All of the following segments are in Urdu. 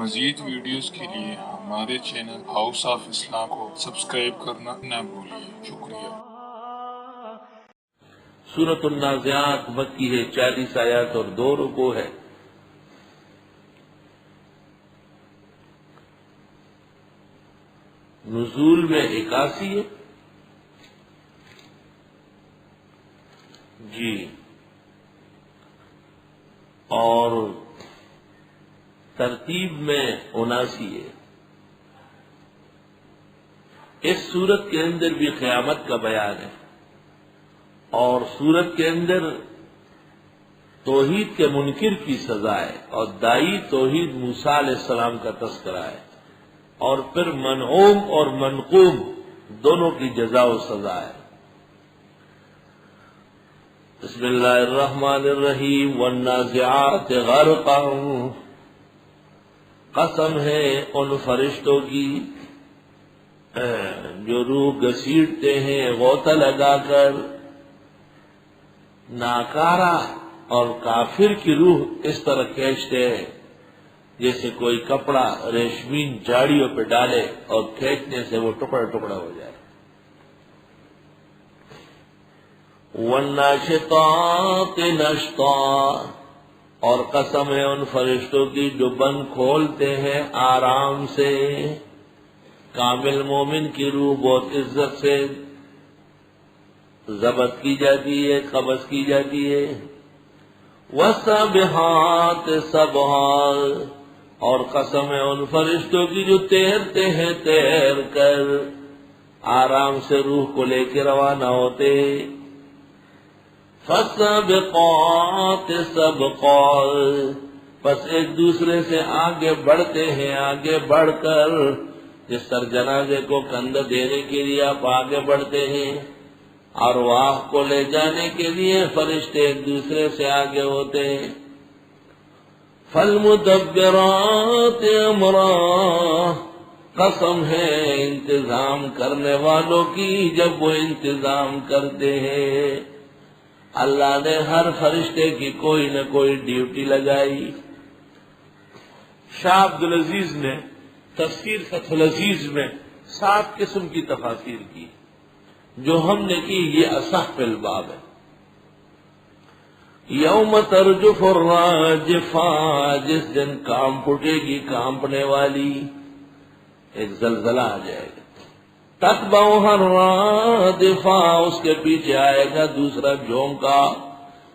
مزید ویڈیوز کے لیے ہمارے چینل ہاؤس آف اسلام کو سبسکرئیب کرنا نہ بھولیے۔ شکریہ۔ سورۃ النازعات مکی ہے، 40 آیات اور 2 رکوع ہے۔ نزول میں 81 ہے جی، اور ترتیب میں 79 ہے۔ اس سورت کے اندر بھی قیامت کا بیان ہے، اور سورت کے اندر توحید کے منکر کی سزا ہے، اور داعی توحید موسیٰ علیہ السلام کا تذکرہ ہے، اور پھر منعوم اور منقوم دونوں کی جزا و سزا ہے۔ بسم اللہ الرحمن الرحیم۔ والنازعات غرقا، قسم ہے ان فرشتوں کی جو روح گھسیٹتے ہیں غوطہ لگا کر۔ ناکارہ اور کافر کی روح اس طرح کھینچتے ہیں جیسے کوئی کپڑا ریشمین جاڑیوں پہ ڈالے اور کھینچنے سے وہ ٹکڑا ٹکڑا ہو جائے۔ والناشطات نشطا، اور قسم ہے ان فرشتوں کی جو بند کھولتے ہیں آرام سے۔ کامل مومن کی روح بہت عزت سے ضبط کی جاتی ہے، قبض کی جاتی ہے۔ والسابحات سبحا، اور قسم ہے ان فرشتوں کی جو تیرتے ہیں تیر کر آرام سے روح کو لے کے روانہ ہوتے۔ فالسابقات سبقا، پس ایک دوسرے سے آگے بڑھتے ہیں، آگے بڑھ کر جس طرح جنازے کو کندھا دینے کے لیے آپ آگے بڑھتے ہیں، ارواح کو لے جانے کے لیے فرشتے ایک دوسرے سے آگے ہوتے ہیں۔ فالمدبرات امرا، قسم ہے انتظام کرنے والوں کی جب وہ انتظام کرتے ہیں۔ اللہ نے ہر فرشتے کی کوئی نہ کوئی ڈیوٹی لگائی۔ شاہ عبدالعزیز نے تفسیر فتح العزیز میں 7 قسم کی تفاسیر کی، جو ہم نے کی یہ اصح فی الباب ہے۔ یوم ترجف الراجفہ، جس دن کام پھٹے گی کانپنے والی، ایک زلزلہ آ جائے گا۔ تتبعها الرادفہ، اس کے پیچھے آئے گا دوسرا جھونکا،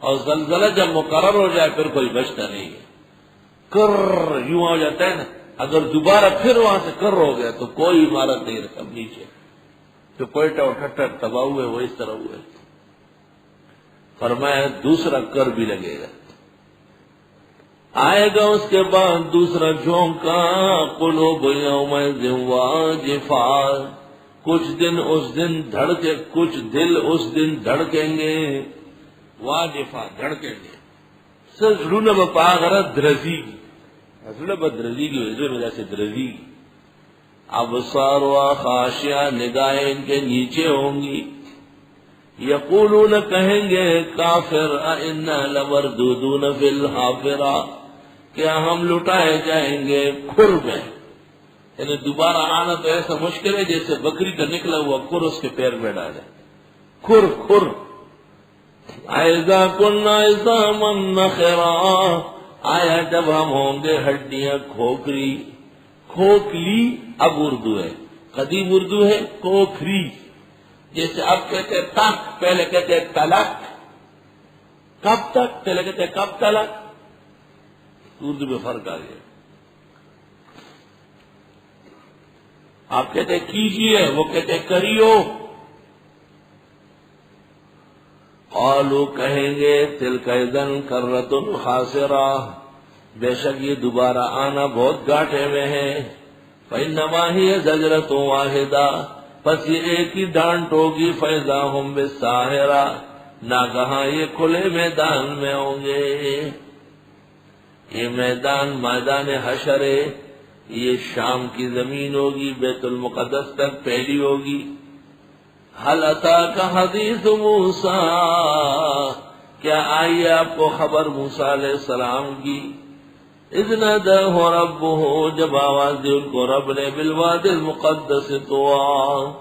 اور زلزلہ جب مقرر ہو جائے پھر کوئی بچتا نہیں ہے۔ کر یوں ہو جاتا ہے نا، اگر دوبارہ پھر وہاں سے کر ہو گیا تو کوئی عمارت نہیں رکھا نیچے، جو کوئٹہ اور ٹھٹر تباہ ہوئے وہ اس طرح ہوئے۔ فرمایا دوسرا کر بھی لگے گا، آئے گا اس کے بعد دوسرا جھونکا۔ قلوب یومئذ واجفہ، کچھ دن اس دن دھڑکے، کچھ دل اس دن دھڑکیں گے۔ واجفہ، دھڑکیں گے، زړونه به په هغه راز درزیږي، زړه به درزیږي، وجہ سے درزیږي۔ ابصارها خاشعہ، نگاہیں ان کے نیچے ہوں گی۔ یقولون، کہیں گے کافر، انا لمردودون فی الحافرہ، کیا ہم لٹائے جائیں گے کھر میں؟ یعنی دوبارہ آنا تو ایسا مشکل ہے جیسے بکری کا نکلا ہوا کھر اس کے پیر میں ڈالے، کھر کھر۔ اذا کنا عظاما نخرا، آیا جب ہم ہوں گے ہڈیاں کھوکھری۔ کھوکھلی اب اردو ہے، قدیم اردو ہے کھوکھری۔ جیسے اب کہتے ہیں تک، پہلے کہتے ہیں تلک، کب تک، پہلے کہتے ہیں کب تلک، اردو میں فرق آ گیا۔ آپ کہتے ہیں کیجئے، وہ کہتے ہیں کریو۔ قالوا، کہیں گے تلک اذا کرۃ خاسرہ، بے شک یہ دوبارہ آنا بہت گھاٹے میں ہے۔ فإنما هي زجرۃ واحدہ، پس یہ ایک ہی ڈانٹ ہوگی۔ فإذا هم بالساہرہ، ناگہاں یہ کھلے میدان میں ہوں گے۔ یہ میدان میدان حشر ہے، یہ شام کی زمین ہوگی، بیت المقدس تک پھیلی ہوگی۔ هل اتاک حدیث موسیٰ، کیا آئی آپ کو خبر موسیٰ علیہ السلام کی؟ اذ ناداہ ربہ، جب آواز دی ان کو رب نے، بالوادی المقدس طویٰ،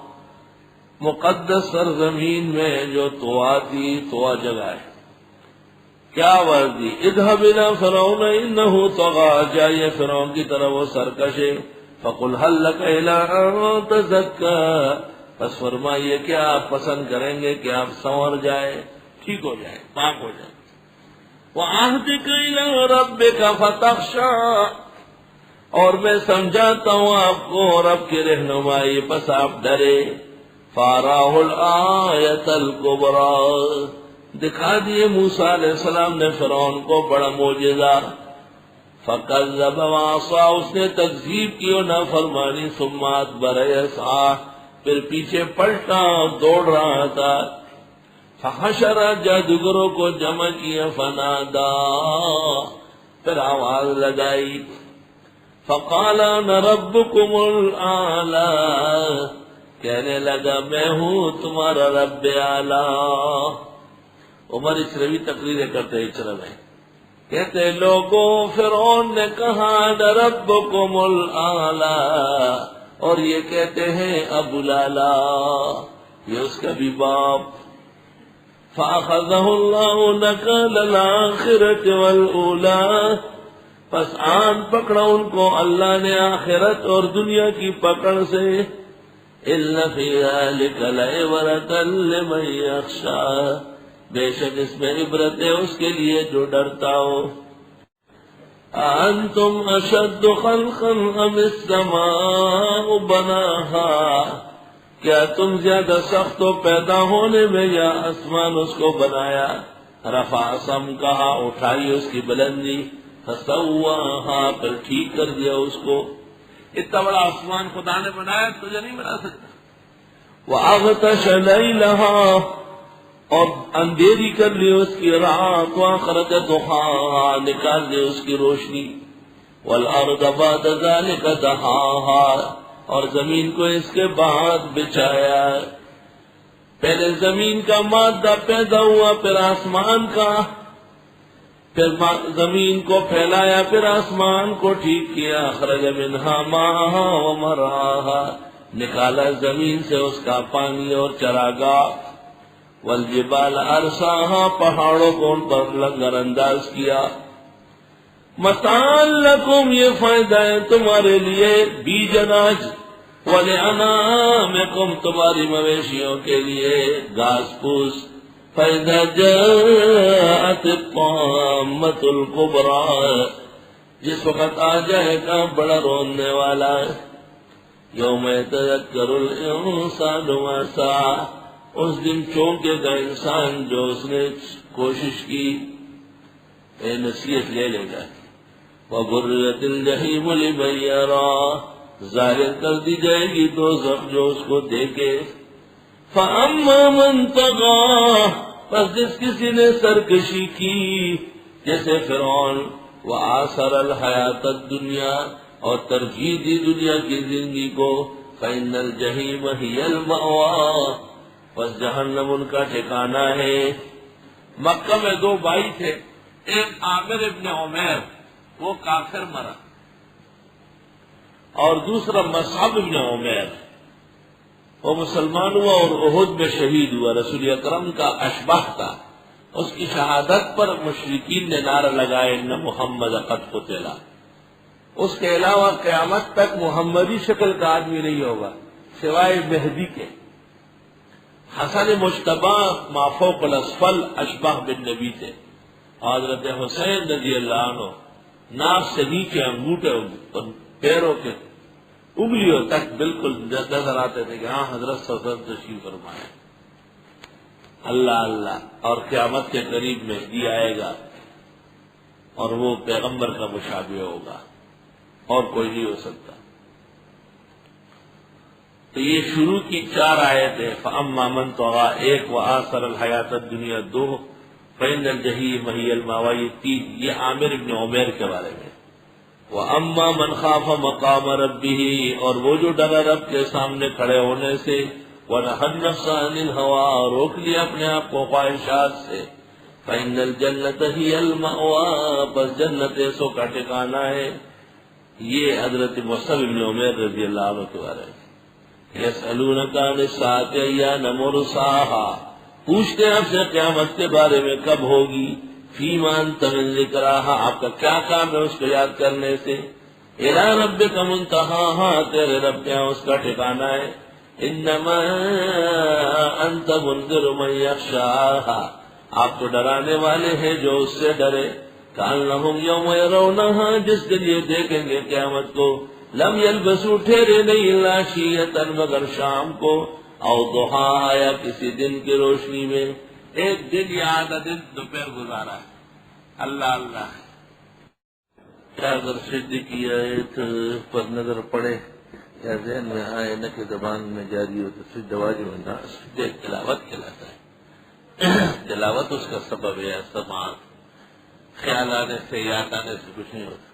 مقدس سرزمین میں جو طویٰ تھی، طویٰ جگہ ہے. کیا آواز دی؟ اذهب الى فرعون انه طغى، جائیے فرعون کی طرف، وہ سرکش ہے. فقل هل لك الى ان تزكى، بس فرمائیے کیا آپ پسند کریں گے کہ آپ سنور جائے، ٹھیک ہو جائے، پاک ہو جائے. وَعَهْدِكَ إِلَىٰ رَبِّكَ فَتَخْشَىٰ، اور میں سمجھاتا ہوں آپ کو رب کی رہنمائی، پس آپ ڈرے. فَأَرَاهُ الْآيَةَ الْكُبْرَىٰ، دکھا دیے موسیٰ علیہ السلام نے فرعون کو بڑا معجزہ. فَكَذَّبَ وَعَصَىٰ، اس نے تکذیب کی اور نافرمانی. ثُمَّ أَدْبَرَ يَسْعَىٰ، پھر پیچھے پلٹا دوڑ رہا تھا. فحشر، جادوگروں کو جمع کیا. فنادا، پھر آواز لگائی. فقال انا ربکم الاعلی، کہنے لگا میں ہوں تمہارا رب اعلی. عمر اسروی تقریریں کرتے اچرا میں کہتے لوگوں فرعون نے کہا انا ربکم الاعلی، اور یہ کہتے ہیں ابو لالا، یہ اس کا بھی باپ. فَأَخَذَهُ اللَّهُ نَكَالَ الْآخِرَةِ وَالْأُولَىٰ، پس آن پکڑا ان کو اللہ نے آخرت اور دنیا کی پکڑ سے. إِنَّ فِي ذَلِكَ لَعِبْرَةً لِمَن يَخْشَىٰ، بے شک اس میں عبرت ہے اس کے لیے جو ڈرتا ہو. أَأَنتُمْ أَشَدُّ خَلْقًا أَمِ السَّمَاءُ بَنَاهَا، کیا تم زیادہ سخت ہو پیدا ہونے میں یا آسمان اس کو بنایا. رفع سمکہا، اٹھائی اس کی بلندی. فسواہا، پھر ٹھیک کر دیا اس کو. اتنا بڑا آسمان خدا نے بنایا، تجھے نہیں بنا سکتا. وَأَغْطَشَ لَيْلَهَا، اور اندھیری کر لی اس کی رات. وَأَخْرَجَ ضُحَاهَا، نکال دی اس کی روشنی. وَالْأَرْضَ بَعْدَ ذَلِكَ دَحَاهَا، اور زمین کو اس کے بعد بچھایا. پہلے زمین کا مادہ پیدا ہوا، پھر آسمان کا، پھر زمین کو پھیلایا، پھر آسمان کو ٹھیک کیا. اخرج منہا ماءہا ومرعاہا، نکالا زمین سے اس کا پانی اور چراگاہ. والجبال ارساہا، پہاڑوں کو ان پر لنگر انداز کیا. متاعا لکم، یہ فائدہ ہے تمہارے لیے. بیج اناج. ولانعامکم، تمہاری مویشیوں کے لیے گھاس پھوس. فإذا جاءت الطامة الكبرى، جس وقت آ جائے گا بڑا رونے والا. یوم یتذکر الانسان ما سعی، اس دن چونکے گا انسان جو اس نے کوشش کی. نصیحت لے لے گا. وَبُرِّزَتِ الْجَحِیمُ لِمَن یَرَىٰ، ظاہر کر دی جائے گی دوزخ جو اس کو دیکھے. فَأَمَّا مَن طَغَىٰ، پس جس کسی نے سرکشی کی جیسے فرعون. وَآثَرَ الْحَیَاةَ الدُّنْیَا، اور ترجیح دی دنیا کی زندگی کو. فَإِنَّ الْجَحِیمَ هِیَ الْمَأْوَىٰ، پس جہنم ان کا ٹھکانہ ہے. مکہ میں دو بھائی تھے، ایک عامر ابن عمیر، وہ کافر مرا، اور دوسرا مصعب ابن عمیر، وہ مسلمان ہوا اور احد میں شہید ہوا. رسول اکرم کا اشباہ تھا. اس کی شہادت پر مشرکین نے نعرہ لگائے ان محمد قد قتل. اس کے علاوہ قیامت تک محمدی شکل کا آدمی نہیں ہوگا سوائے مہدی کے. حسن مجتبی ما فوق الاسفل اشباہ بن نبی تھے. حضرت حسین رضی اللہ عنہ ناک سے نیچے انگوٹھے پیروں کے انگلیوں تک بالکل نظر آتے تھے کہ ہاں حضرت صلی اللہ علیہ وسلم تشریف فرمائے. اللہ اللہ. اور قیامت کے قریب مہدی آئے گا اور وہ پیغمبر کا مشابہ ہوگا اور کوئی نہیں ہو سکتا. تو یہ شروع کی 4 آیتیں. فَأَمَّا مَن طَغَىٰ 1، وَآثَرَ الْحَیَاةَ الدُّنْیَا 2، فَإِنَّ الْجَحِیمَ هِیَ الْمَأْوَىٰ 3. یہ عامر ابن عمیر کے بارے میں. وَأَمَّا مَنْ خَافَ مَقَامَ رَبِّهِ، اور وہ جو ڈرا رب کے سامنے کھڑے ہونے سے. وَنَهَى النَّفْسَ عَنِ الْهَوَىٰ، روک لیا اپنے آپ کو خواہشات سے. فإن الجنة هي المأوى، بس جنت سو کا ٹھکانہ ہے. یہ حضرت مصعب بن عمیر رضی اللہ عنہ کے بارے میں. یسألونک عن الساعة أیان مرساها، پوچھتے ہیں آپ سے قیامت کے بارے میں کب ہوگی. فیما انت من ذکراها، آپ کا کیا کام ہے اس کو یاد کرنے سے. الی ربک منتہاها، تیرے رب کے یہاں اس کا ٹھکانہ ہے. انما انت منذر من یخشاها، آپ تو ڈرانے والے ہیں جو اس سے ڈرے. کأنہم یوم یرونہا، جس دن یہ دیکھیں گے قیامت کو. لم یلبسوا، ٹھہرے نہیں، الا عشیۃ، مگر شام کو. او ضحاہا، یا کسی دن کی روشنی میں. ایک دن یا آدھا دن دوپہر گزارا ہے. اللہ اللہ. کیا اگر سجدے کی آیت پر نظر پڑے یا ذہن میں آئے نہ کہ زبان میں جاری ہو تو سجدہ واجب ہے. نہ، سجدہ تلاوت کہلاتا ہے. تلاوت اس کا سبب ہے. سماعت، خیال آنے سے، یاد آنے سے کچھ نہیں ہوتا.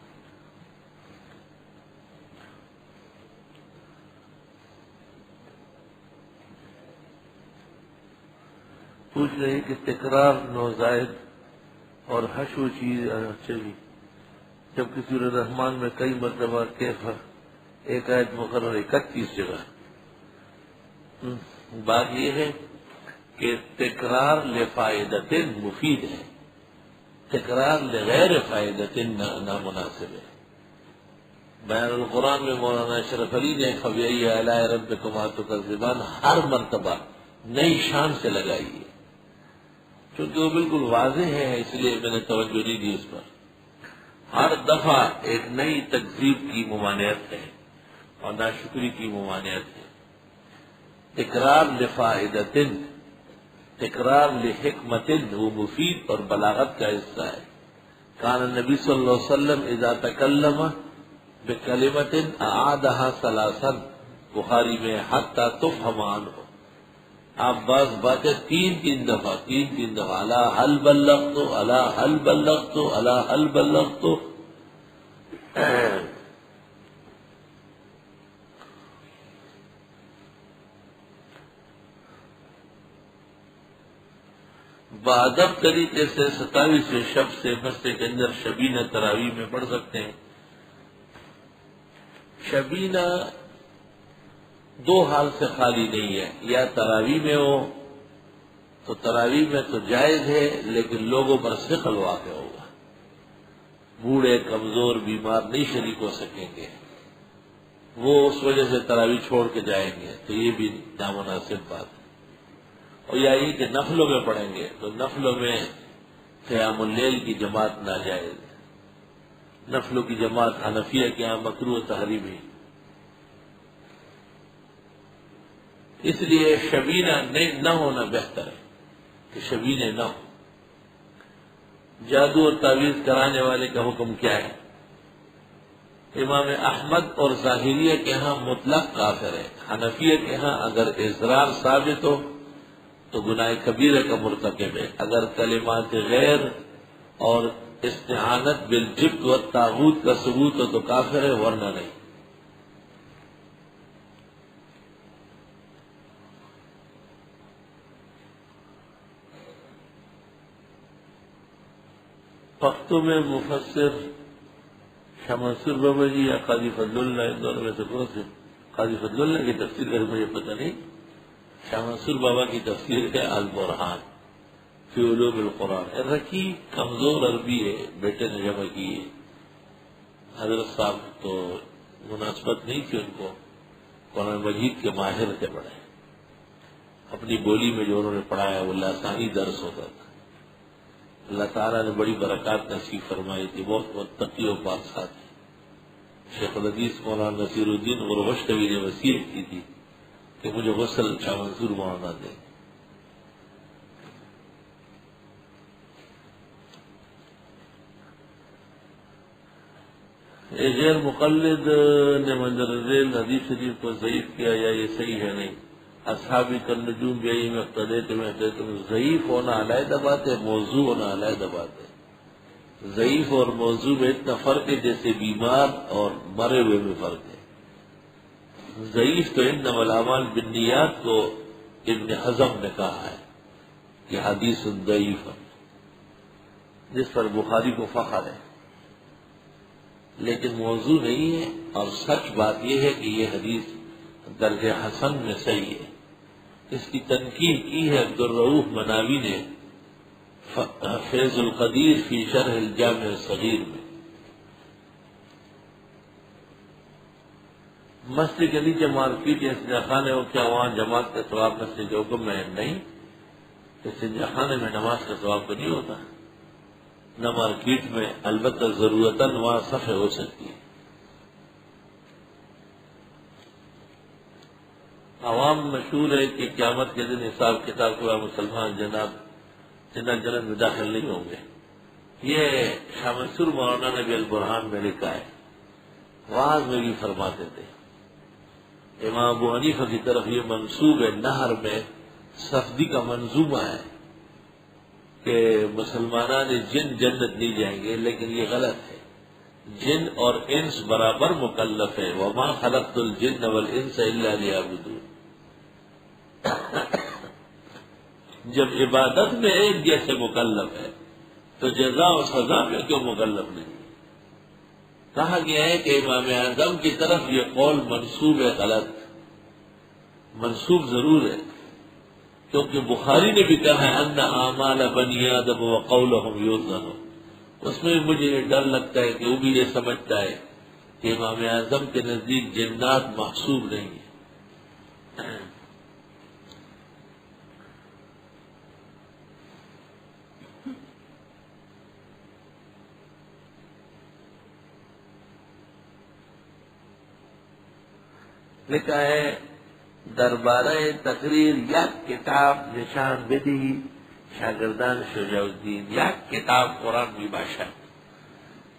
پوچھ رہی کہ تکرار نوزائد اور حشو چیز چلی، جبکہ سورہ رحمان میں کئی مرتبہ کیف ایک آیت مقرر 31 جگہ. بات یہ ہے کہ تکرار لفائدۃ مفید ہے، تکرار لغیر فائدۃ نامناسب ہے. بیان القرآن میں مولانا اشرف علی نے فبأي آلاء ربكما تكذبان ہر مرتبہ نئی شان سے لگائی ہے، چونکہ وہ بالکل واضح ہے، اس لیے میں نے توجہ نہیں دی اس پر. ہر دفعہ ایک نئی تکذیب کی ممانعت ہے اور ناشکری کی ممانعت ہے. تکرار لفائدۃ، تکرار لحکمت، وہ مفید اور بلاغت کا حصہ ہے. کان النبی صلی اللہ علیہ وسلم اذا تکلم بکلمۃ اعادها ثلاثا، بخاری میں حتی تفهم عنہ، آپ بعض باتیں تین دفعہ الا هل بلغت، الا هل بلغت، الا هل بلغت. بادب طریقے سے 27 شب سے مسجد کے اندر شبینہ تراویح میں پڑھ سکتے ہیں. شبینہ دو حال سے خالی نہیں ہے، یا تراویح میں ہو تو تراویح میں تو جائز ہے لیکن لوگوں پر ثقل واقع ہوگا. بوڑھے، کمزور، بیمار نہیں شریک ہو سکیں گے، وہ اس وجہ سے تراویح چھوڑ کے جائیں گے، تو یہ بھی نامناسب بات ہے. اور یا یہ کہ نفلوں میں پڑھیں گے تو نفلوں میں قیام اللیل کی جماعت ناجائز. نفلوں کی جماعت حنفیہ کے یہاں مکروہ تحریمی، اس لیے شبینہ نہ ہونا بہتر ہے کہ شبینے نہ ہو. جادو اور تعویذ کرانے والے کا حکم کیا ہے؟ امام احمد اور ظاہریہ کے ہاں مطلق کافر ہے. حنفیہ کے ہاں اگر اضرار ثابت ہو تو گناہ کبیرہ کا مرتکب ہے. اگر کلمات غیر اور استعانت بالجبت والطاغوت کا ثبوت ہو تو کافر ہے، ورنہ نہیں. پختوں میں مفسر شاہ منصور بابا جی یا قاضی فضل اللہ، ان دونوں میں سے کون سے؟ قاضی فضل اللہ کی تفسیر کا مجھے پتہ نہیں. شاہ منصور بابا کی تفسیر ہے البرہان فی علوم القرآن. رکی کمزور عربی ہے، بیٹے نے جمع کی ہے. حضرت صاحب تو مناسبت نہیں تھی ان کو، قرآن مجید کے ماہر سے پڑھے. اپنی بولی میں جو انہوں نے پڑھایا وہ لسانی درس ہوتا تھا. اللہ تعالیٰ نے بڑی برکات نصیب فرمائی تھی. بہت متقی و پاک ساتھی. شیخ الحدیث مولانا نصیر الدین غرغشتوی نے وصیت کی تھی کہ مجھے غسل شاہ منصور مولانا دیں. یہ غیر مقلد نے منظر ذیل حدیث شریف کو ضعیف کیا یا یہ صحیح ہے؟ نہیں. اصحابی کالنجوم بیئی میں اقتدیتم، ضعیف ہونا علیحدہ بات ہے، موضوع ہونا علیحدہ بات ہے. ضعیف اور موضوع میں اتنا فرق ہے جیسے بیمار اور مرے ہوئے میں فرق ہے. ضعیف تو انما الاعمال بالنیات کو ابن حزم نے کہا ہے کہ حدیث ضعیف. جس پر بخاری کو فخر ہے، لیکن موضوع نہیں ہے، اور سچ بات یہ ہے کہ یہ حدیث درجہ حسن میں صحیح ہے۔ اس کی تنقید کی ہے عبدالرؤوف مناوی نے فیض القدیر فی شرح الجامع الصغیر میں۔ مسجد کے نیچے مارکیٹ یا استنجا خانے ہو، کیا وہاں جماعت کا ثواب مسجد کے حکم میں نہیں؟ استنجا خانے میں نماز کا ثواب تو نہیں ہوتا، نہ مارکیٹ میں، البتہ ضرورتاً وہاں صفحے ہو سکتی ہے۔ عوام مشہور ہے کہ قیامت کے دن حساب کتاب کے بعد مسلمان جنت میں داخل نہیں ہوں گے۔ یہ شاہ منصور مولانا نے بھی البرہان میں لکھا ہے، واعظ میں بھی فرماتے تھے۔ امام ابو حنیفہ کی طرف یہ منسوب ہے، نہر میں صفدی کا منظومہ ہے کہ مسلمانان جن جنت نہیں جائیں گے، لیکن یہ غلط ہے، جن اور انس برابر مکلف ہے۔ وما خلقت الجن والانس الا لیعبدون۔ جب عبادت میں ایک جیسے مکلف ہے تو جزا و سزا میں کیوں مکلف نہیں؟ کہا گیا ہے کہ امام اعظم کی طرف یہ قول منسوب ہے، غلط منسوب ضرور ہے، کیونکہ بخاری نے بھی کہا ہے ان اعمال بنی آدم وقولهم یوزن۔ اس میں مجھے یہ ڈر لگتا ہے کہ وہ بھی یہ سمجھتا ہے کہ امام اعظم کے نزدیک جنات محسوب نہیں ہے۔ لکھا ہے دربارہ تقریر یک کتاب نشان بدی شاگردان شجاع الدین، یک کتاب قرآن کی باشا،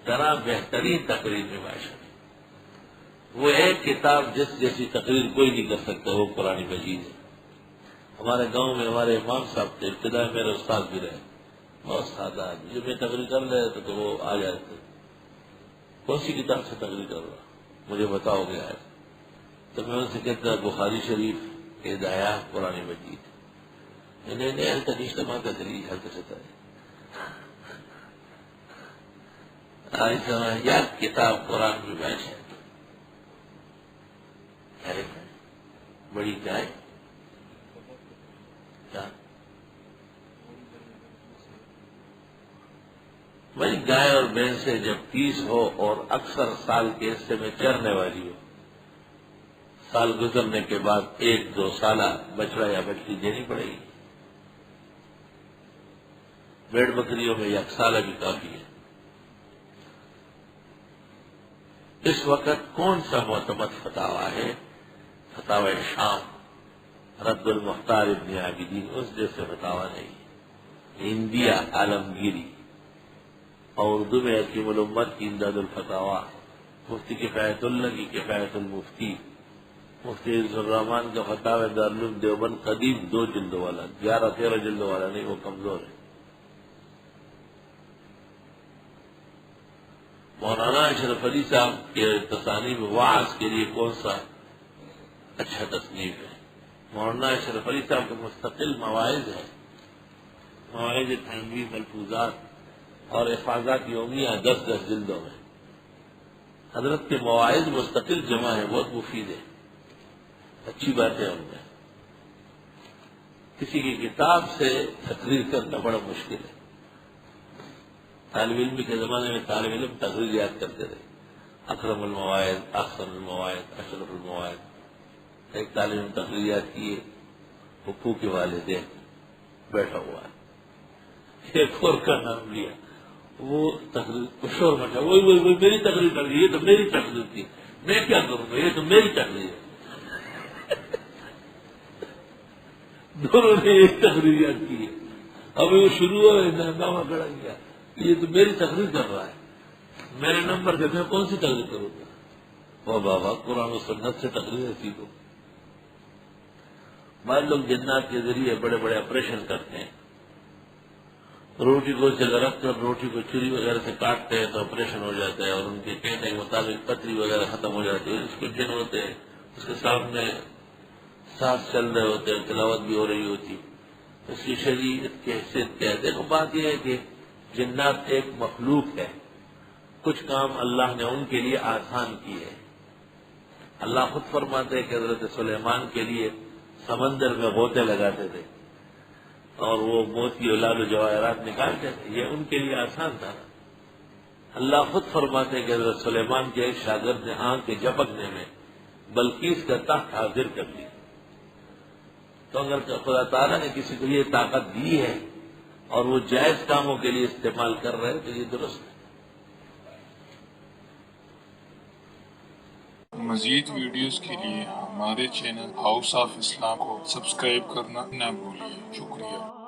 ذرا بہترین تقریر میں باشا۔ وہ ایک کتاب جس جیسی تقریر کوئی نہیں کر سکتا، وہ قرآن مجید ہے۔ ہمارے گاؤں میں ہمارے امام صاحب تھے، ابتدا میرے استاد بھی رہے، بہت سادہ آدمی، جب میں تقریر کر رہے تھے تو وہ آ جاتے، کون سی کتاب سے تقریر کر رہا مجھے بتاؤ گیا ہے؟ تو میں ان سے کہتا بخاری شریف، ہدایہ، قرآن مجید۔ نہیں حل تنیش تمام کا دلیل حل سکتا ہے، یا کتاب قرآن کی بحث ہے، بڑی گائے بھائی، گائے اور بھینس سے جب 30 ہو اور اکثر سال کے حصے میں چرنے والی ہو، سال گزرنے کے بعد 1-2 سالہ بچڑا یا بچڑی دینی پڑے گی۔ بھیڑ بکریوں میں 1 سالہ بھی کافی ہے۔ اس وقت کون سا معتمد فتاویٰ ہے؟ فتاوی شام، رد المختار ابن عابدین، اس جیسے فتاویٰ نہیں۔ انڈیا عالمگیری، اور اردو میں حکیم الامت کی امداد الفتاویٰ، مفتی کفایت اللہ کی کفایت المفتی، مفتی الرحمان کا فتاوی دارالعلوم دیوبند قدیم 2 جلدوں والا، 11-13 جلدوں والا نہیں، وہ کمزور ہے۔ مولانا اشرف علی صاحب کے تصانیف واعظ کے لیے کون سا اچھا تصنیف ہے؟ مولانا اشرف علی صاحب کے مستقل مواعظ ہے، مواعظ تھانوی، ملفوظات اور افاظات یومیہ 10-10 جلدوں میں۔ حضرت کے مواعظ مستقل جمع ہے، بہت مفید ہے، اچھی بات ہے۔ ان میں کسی کی کتاب سے تقریر کرنا بڑا مشکل ہے۔ طالب علم کے زمانے میں طالب علم تقریر یاد کرتے تھے، اکرم المواعظ، احسن المواعظ، اشرف المواعظ۔ ایک طالب علم تقریر یاد کیے، حقوق والدین بیٹھا ہوا ہے، ایک اور کا نام لیا، وہ تقریر شور مچا، وہی میری تقریر کر دی، یہ تو میری تقریر تھی، میں کیا کروں گا، یہ تو میری تقریر ہے۔ دونوں نے ایک تقریر یاد کی ہے، ابھی وہ شروع ہوا ہنگامہ کھڑا کیا، یہ تو میری تقریر کر رہا ہے، میرے نمبر پہ میں کون سی تقریر کروں گا؟ وہ بابا قرآن و سنت سے تقریر سیکھو۔ بعض لوگ جنات کے ذریعے بڑے بڑے آپریشن کرتے ہیں، روٹی کو سے رکھ کر روٹی کو چھری وغیرہ سے کاٹتے ہیں تو آپریشن ہو جاتا ہے، اور ان کے کہنے کے مطابق پتری وغیرہ ختم ہو جاتی ہے، اس کے جن ہوتے ہیں، اس کے سامنے سانس چل رہے ہوتے ہیں، تلاوت بھی ہو رہی ہوتی، اس کی شریعت کی حیثیت کیا ہے؟ دیکھو بات یہ ہے کہ جنات ایک مخلوق ہے، کچھ کام اللہ نے ان کے لیے آسان کیے۔ اللہ خود فرماتے ہیں کہ حضرت سلیمان کے لیے سمندر میں غوطے لگاتے تھے اور وہ موتی اور لال و جواہرات نکالتے تھے، یہ ان کے لیے آسان تھا۔ اللہ خود فرماتے ہیں کہ حضرت سلیمان کے ایک شاگرد نے آنکھ کے جھپکنے میں بلقیس کا تخت حاضر کر لیا۔ تو اگر خدا تعالیٰ نے کسی کو یہ طاقت دی ہے اور وہ جائز کاموں کے لیے استعمال کر رہے ہیں تو یہ درست ہے۔ مزید ویڈیوز کے لیے ہمارے چینل ہاؤس آف اسلام کو سبسکرائب کرنا نہ بھولیں۔ شکریہ۔